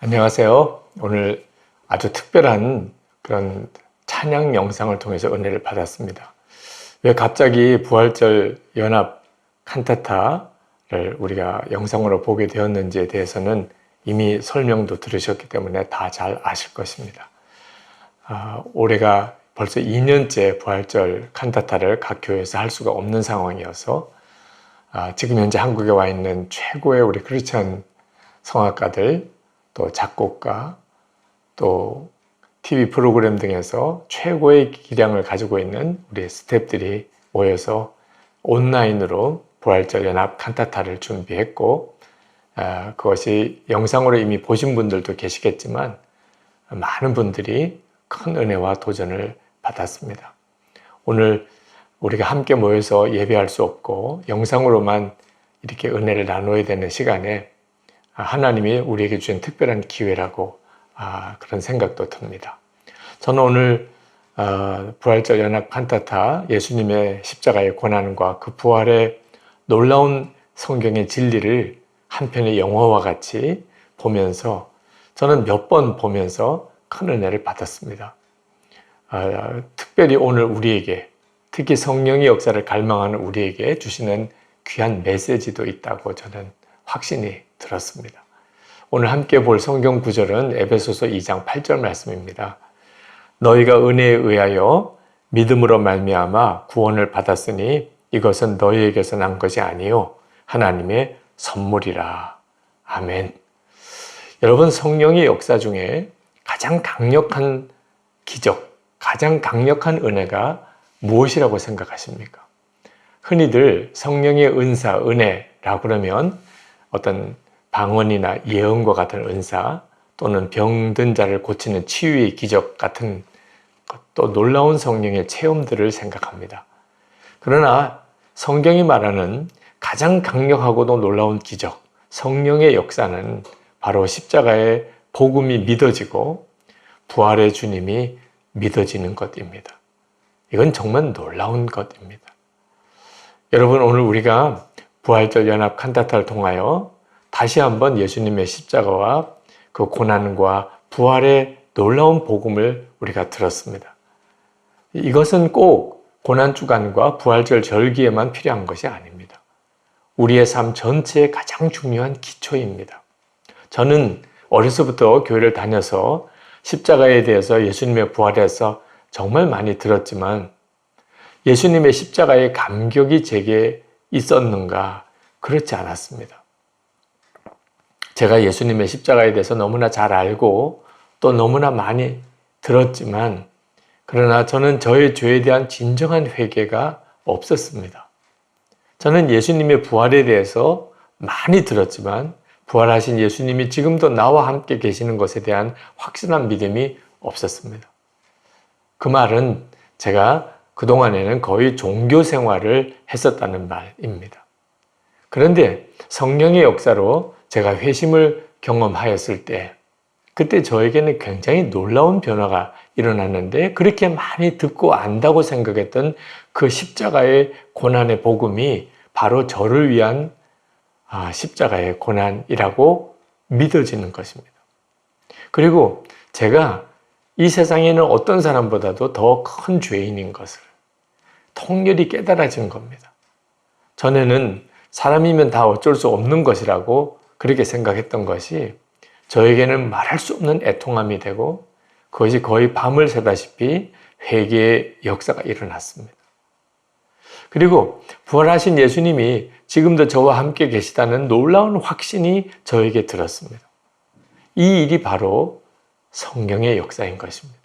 안녕하세요. 오늘 아주 특별한 그런 찬양 영상을 통해서 은혜를 받았습니다. 왜 갑자기 부활절 연합 칸타타를 우리가 영상으로 보게 되었는지에 대해서는 이미 설명도 들으셨기 때문에 다 잘 아실 것입니다. 올해가 벌써 2년째 부활절 칸타타를 각 교회에서 할 수가 없는 상황이어서 지금 현재 한국에 와 있는 최고의 우리 크리스천 성악가들, 또 작곡가, 또 TV 프로그램 등에서 최고의 기량을 가지고 있는 우리 스태프들이 모여서 온라인으로 부활절 연합 칸타타를 준비했고, 그것이 영상으로 이미 보신 분들도 계시겠지만 많은 분들이 큰 은혜와 도전을 받았습니다. 오늘 우리가 함께 모여서 예배할 수 없고 영상으로만 이렇게 은혜를 나눠야 되는 시간에 하나님이 우리에게 주신 특별한 기회라고 그런 생각도 듭니다. 저는 오늘 부활절 연합 칸타타 예수님의 십자가의 고난과 그 부활의 놀라운 성경의 진리를 한 편의 영화와 같이 보면서 저는 몇 번 보면서 큰 은혜를 받았습니다. 특별히 오늘 우리에게, 특히 성령의 역사를 갈망하는 우리에게 주시는 귀한 메시지도 있다고 저는 확신이 들었습니다. 오늘 함께 볼 성경 구절은 에베소서 2장 8절 말씀입니다. 너희가 은혜에 의하여 믿음으로 말미암아 구원을 받았으니 이것은 너희에게서 난 것이 아니요 하나님의 선물이라. 아멘. 여러분, 성령의 역사 중에 가장 강력한 기적, 가장 강력한 은혜가 무엇이라고 생각하십니까? 흔히들 성령의 은사, 은혜라고 그러면 어떤 방언이나 예언과 같은 은사, 또는 병든 자를 고치는 치유의 기적 같은 또 놀라운 성령의 체험들을 생각합니다. 그러나 성경이 말하는 가장 강력하고도 놀라운 기적, 성령의 역사는 바로 십자가의 복음이 믿어지고 부활의 주님이 믿어지는 것입니다. 이건 정말 놀라운 것입니다. 여러분, 오늘 우리가 부활절 연합 칸타타를 통하여 다시 한번 예수님의 십자가와 그 고난과 부활의 놀라운 복음을 우리가 들었습니다. 이것은 꼭 고난주간과 부활절 절기에만 필요한 것이 아닙니다. 우리의 삶 전체의 가장 중요한 기초입니다. 저는 어려서부터 교회를 다녀서 십자가에 대해서 예수님의 부활에서 정말 많이 들었지만 예수님의 십자가의 감격이 제게 있었는가? 그렇지 않았습니다. 제가 예수님의 십자가에 대해서 너무나 잘 알고 또 너무나 많이 들었지만 그러나 저는 저의 죄에 대한 진정한 회개가 없었습니다. 저는 예수님의 부활에 대해서 많이 들었지만 부활하신 예수님이 지금도 나와 함께 계시는 것에 대한 확실한 믿음이 없었습니다. 그 말은 제가 그동안에는 거의 종교 생활을 했었다는 말입니다. 그런데 성령의 역사로 제가 회심을 경험하였을 때 그때 저에게는 굉장히 놀라운 변화가 일어났는데 그렇게 많이 듣고 안다고 생각했던 그 십자가의 고난의 복음이 바로 저를 위한 십자가의 고난이라고 믿어지는 것입니다. 그리고 제가 이 세상에는 어떤 사람보다도 더 큰 죄인인 것을 통렬히 깨달아진 겁니다. 전에는 사람이면 다 어쩔 수 없는 것이라고 그렇게 생각했던 것이 저에게는 말할 수 없는 애통함이 되고 그것이 거의 밤을 새다시피 회개의 역사가 일어났습니다. 그리고 부활하신 예수님이 지금도 저와 함께 계시다는 놀라운 확신이 저에게 들었습니다. 이 일이 바로 성령의 역사인 것입니다.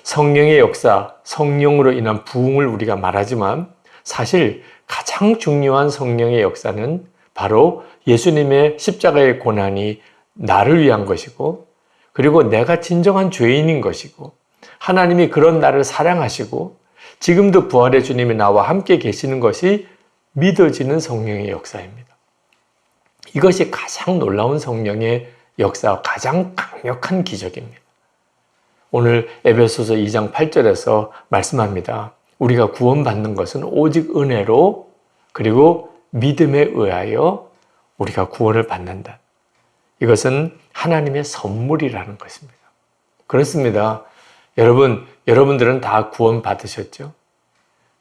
성령의 역사, 성령으로 인한 부흥을 우리가 말하지만 사실 가장 중요한 성령의 역사는 바로 예수님의 십자가의 고난이 나를 위한 것이고 그리고 내가 진정한 죄인인 것이고 하나님이 그런 나를 사랑하시고 지금도 부활의 주님이 나와 함께 계시는 것이 믿어지는 성령의 역사입니다. 이것이 가장 놀라운 성령의 역사와 가장 강력한 기적입니다. 오늘 에베소서 2장 8절에서 말씀합니다. 우리가 구원받는 것은 오직 은혜로 그리고 믿음에 의하여 우리가 구원을 받는다. 이것은 하나님의 선물이라는 것입니다. 그렇습니다. 여러분들은 다 구원 받으셨죠?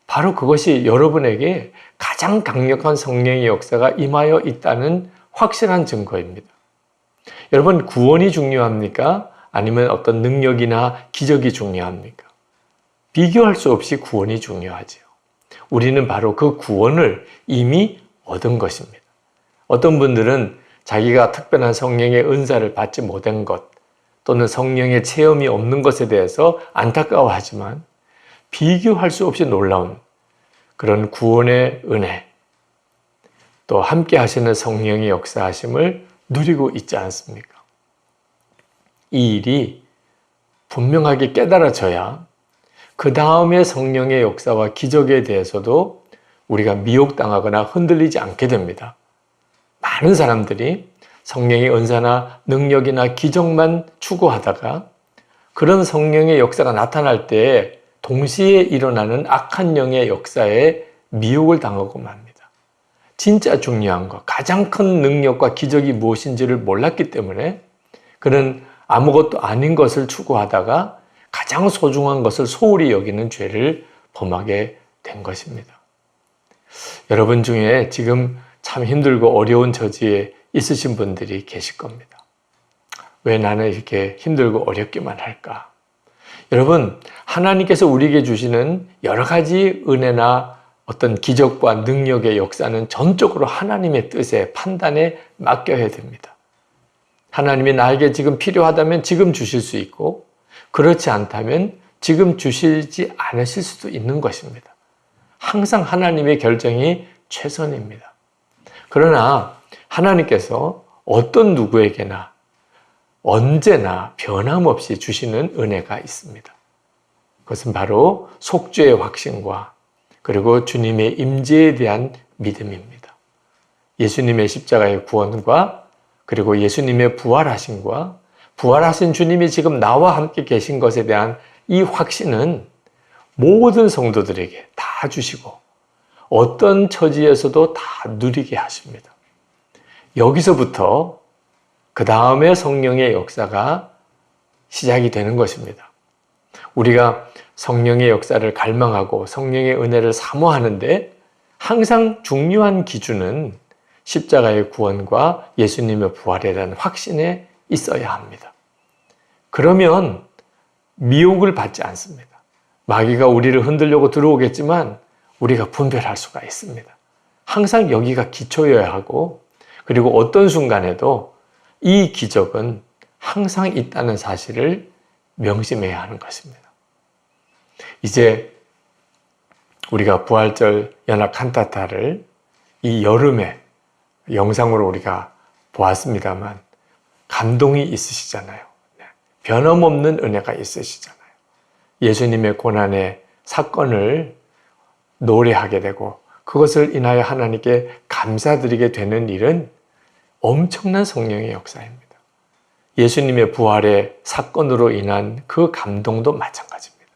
바로 그것이 여러분에게 가장 강력한 성령의 역사가 임하여 있다는 확실한 증거입니다. 여러분, 구원이 중요합니까? 아니면 어떤 능력이나 기적이 중요합니까? 비교할 수 없이 구원이 중요하죠. 우리는 바로 그 구원을 이미 얻은 것입니다. 어떤 분들은 자기가 특별한 성령의 은사를 받지 못한 것 또는 성령의 체험이 없는 것에 대해서 안타까워하지만 비교할 수 없이 놀라운 그런 구원의 은혜, 또 함께 하시는 성령의 역사하심을 누리고 있지 않습니까? 이 일이 분명하게 깨달아져야 그 다음에 성령의 역사와 기적에 대해서도 우리가 미혹당하거나 흔들리지 않게 됩니다. 많은 사람들이 성령의 은사나 능력이나 기적만 추구하다가 그런 성령의 역사가 나타날 때 동시에 일어나는 악한 영의 역사에 미혹을 당하고 맙니다. 진짜 중요한 것, 가장 큰 능력과 기적이 무엇인지를 몰랐기 때문에 그는 아무것도 아닌 것을 추구하다가 가장 소중한 것을 소홀히 여기는 죄를 범하게 된 것입니다. 여러분 중에 지금 참 힘들고 어려운 처지에 있으신 분들이 계실 겁니다. 왜 나는 이렇게 힘들고 어렵기만 할까? 여러분, 하나님께서 우리에게 주시는 여러 가지 은혜나 어떤 기적과 능력의 역사는 전적으로 하나님의 뜻에 판단에 맡겨야 됩니다. 하나님이 나에게 지금 필요하다면 지금 주실 수 있고 그렇지 않다면 지금 주시지 않으실 수도 있는 것입니다. 항상 하나님의 결정이 최선입니다. 그러나 하나님께서 어떤 누구에게나 언제나 변함없이 주시는 은혜가 있습니다. 그것은 바로 속죄의 확신과 그리고 주님의 임재에 대한 믿음입니다. 예수님의 십자가의 구원과 그리고 예수님의 부활하심과 부활하신 주님이 지금 나와 함께 계신 것에 대한 이 확신은 모든 성도들에게 다 주시고 어떤 처지에서도 다 누리게 하십니다. 여기서부터 그 다음에 성령의 역사가 시작이 되는 것입니다. 우리가 성령의 역사를 갈망하고 성령의 은혜를 사모하는데 항상 중요한 기준은 십자가의 구원과 예수님의 부활에 대한 확신에 있어야 합니다. 그러면 미혹을 받지 않습니다. 마귀가 우리를 흔들려고 들어오겠지만 우리가 분별할 수가 있습니다. 항상 여기가 기초여야 하고 그리고 어떤 순간에도 이 기적은 항상 있다는 사실을 명심해야 하는 것입니다. 이제 우리가 부활절 연합 칸타타를 이 여름에 영상으로 우리가 보았습니다만 감동이 있으시잖아요. 변함없는 은혜가 있으시잖아요. 예수님의 고난의 사건을 노래하게 되고 그것을 인하여 하나님께 감사드리게 되는 일은 엄청난 성령의 역사입니다. 예수님의 부활의 사건으로 인한 그 감동도 마찬가지입니다.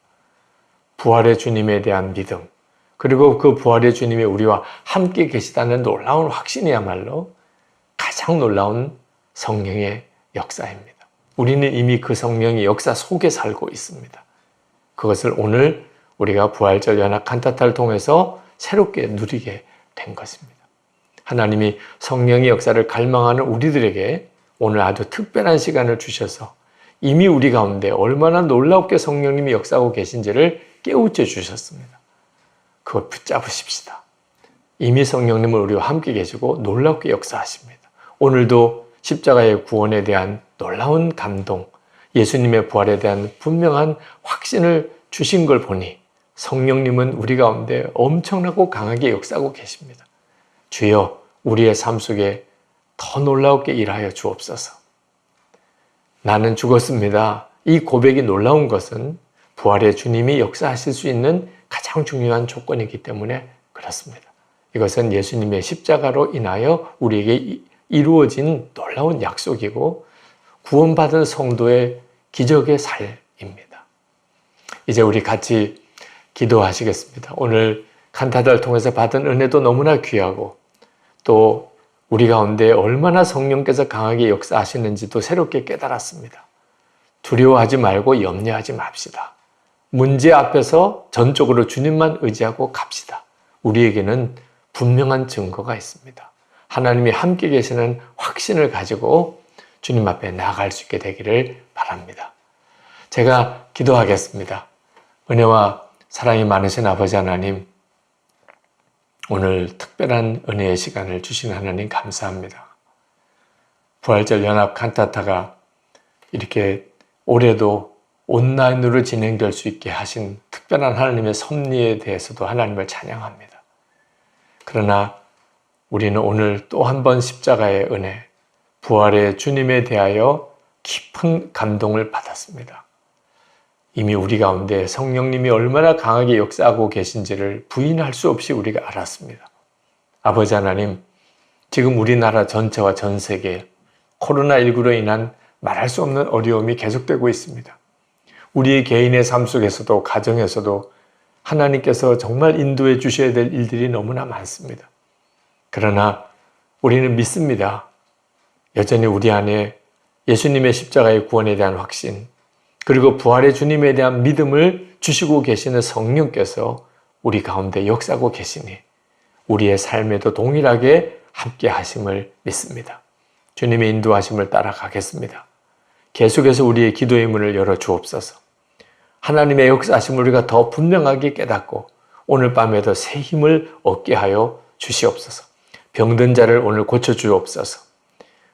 부활의 주님에 대한 믿음, 그리고 그 부활의 주님이 우리와 함께 계시다는 놀라운 확신이야말로 가장 놀라운 성령의 역사입니다. 우리는 이미 그 성령의 역사 속에 살고 있습니다. 그것을 오늘 우리가 부활절 연합 칸타타를 통해서 새롭게 누리게 된 것입니다. 하나님이 성령의 역사를 갈망하는 우리들에게 오늘 아주 특별한 시간을 주셔서 이미 우리 가운데 얼마나 놀랍게 성령님이 역사하고 계신지를 깨우쳐 주셨습니다. 그걸 붙잡으십시다. 이미 성령님은 우리와 함께 계시고 놀랍게 역사하십니다. 오늘도 십자가의 구원에 대한 놀라운 감동, 예수님의 부활에 대한 분명한 확신을 주신 걸 보니 성령님은 우리 가운데 엄청나고 강하게 역사하고 계십니다. 주여, 우리의 삶 속에 더 놀랍게 일하여 주옵소서. 나는 죽었습니다. 이 고백이 놀라운 것은 부활의 주님이 역사하실 수 있는 가장 중요한 조건이기 때문에 그렇습니다. 이것은 예수님의 십자가로 인하여 우리에게 이루어진 놀라운 약속이고 구원받은 성도의 기적의 삶입니다. 이제 우리 같이 기도하시겠습니다. 오늘 칸타타를 통해서 받은 은혜도 너무나 귀하고 또 우리 가운데 얼마나 성령께서 강하게 역사하시는지도 새롭게 깨달았습니다. 두려워하지 말고 염려하지 맙시다. 문제 앞에서 전적으로 주님만 의지하고 갑시다. 우리에게는 분명한 증거가 있습니다. 하나님이 함께 계시는 확신을 가지고 주님 앞에 나아갈 수 있게 되기를 바랍니다. 제가 기도하겠습니다. 은혜와 사랑이 많으신 아버지 하나님, 오늘 특별한 은혜의 시간을 주신 하나님 감사합니다. 부활절 연합 칸타타가 이렇게 올해도 온라인으로 진행될 수 있게 하신 특별한 하나님의 섭리에 대해서도 하나님을 찬양합니다. 그러나 우리는 오늘 또 한 번 십자가의 은혜, 부활의 주님에 대하여 깊은 감동을 받았습니다. 이미 우리 가운데 성령님이 얼마나 강하게 역사하고 계신지를 부인할 수 없이 우리가 알았습니다. 아버지 하나님, 지금 우리나라 전체와 전 세계 코로나19로 인한 말할 수 없는 어려움이 계속되고 있습니다. 우리 개인의 삶 속에서도 가정에서도 하나님께서 정말 인도해 주셔야 될 일들이 너무나 많습니다. 그러나 우리는 믿습니다. 여전히 우리 안에 예수님의 십자가의 구원에 대한 확신, 그리고 부활의 주님에 대한 믿음을 주시고 계시는 성령께서 우리 가운데 역사하고 계시니 우리의 삶에도 동일하게 함께 하심을 믿습니다. 주님의 인도하심을 따라가겠습니다. 계속해서 우리의 기도의 문을 열어 주옵소서. 하나님의 역사하심을 우리가 더 분명하게 깨닫고 오늘 밤에도 새 힘을 얻게 하여 주시옵소서. 병든 자를 오늘 고쳐 주옵소서.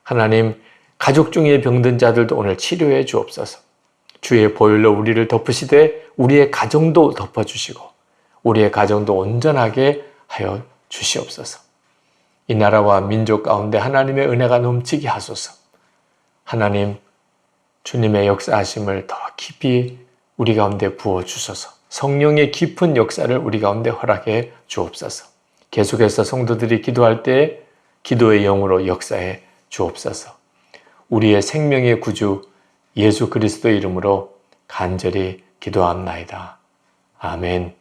하나님, 가족 중에 병든 자들도 오늘 치료해 주옵소서. 주의 보혈로 우리를 덮으시되 우리의 가정도 덮어주시고 우리의 가정도 온전하게 하여 주시옵소서. 이 나라와 민족 가운데 하나님의 은혜가 넘치게 하소서. 하나님, 주님의 역사하심을 더 깊이 우리 가운데 부어주소서. 성령의 깊은 역사를 우리 가운데 허락해 주옵소서. 계속해서 성도들이 기도할 때 기도의 영으로 역사해 주옵소서. 우리의 생명의 구주 예수 그리스도의 이름으로 간절히 기도합나이다. 아멘.